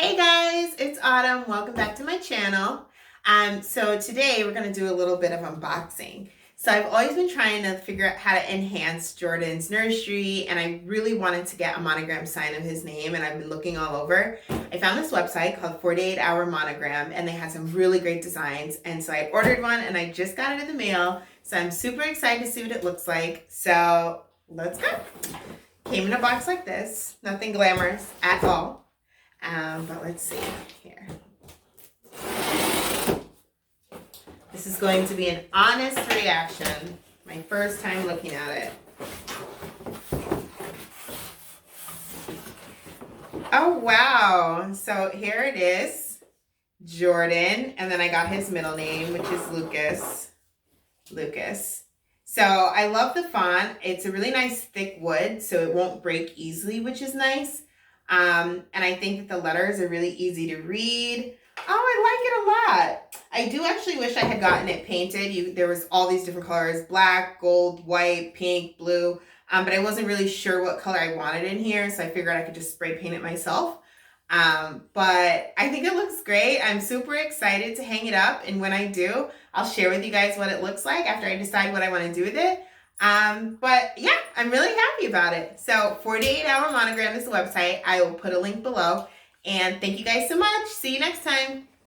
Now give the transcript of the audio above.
Hey guys, it's Autumn. Welcome back to my channel. So today we're going to do a little bit of unboxing. So I've always been trying to figure out how to enhance Jordan's nursery, and I really wanted to get a monogram sign of his name, and I've been looking all over. I found this website called 48 Hour Monogram, and they had some really great designs, and so I ordered one and I just got it in the mail. So I'm super excited to see what it looks like. So let's go. Came in a box like this, nothing glamorous at all. But let's see here. This is going to be an honest reaction. My first time looking at it. Oh, wow. So here it is. Jordan. And then I got his middle name, which is Lucas. Lucas. So I love the font. It's a really nice thick wood, so it won't break easily, which is nice. And I think that the letters are really easy to read. Oh, I like it a lot. I do actually wish I had gotten it painted. There was all these different colors, black, gold, white, pink, blue. But I wasn't really sure what color I wanted in here, so I figured I could just spray paint it myself. But I think it looks great. I'm super excited to hang it up, and when I do, I'll share with you guys what it looks like after I decide what I want to do with it. But yeah, I'm really happy about it. So 48 Hour Monogram is the website. I will put a link below. And thank you guys so much. See you next time.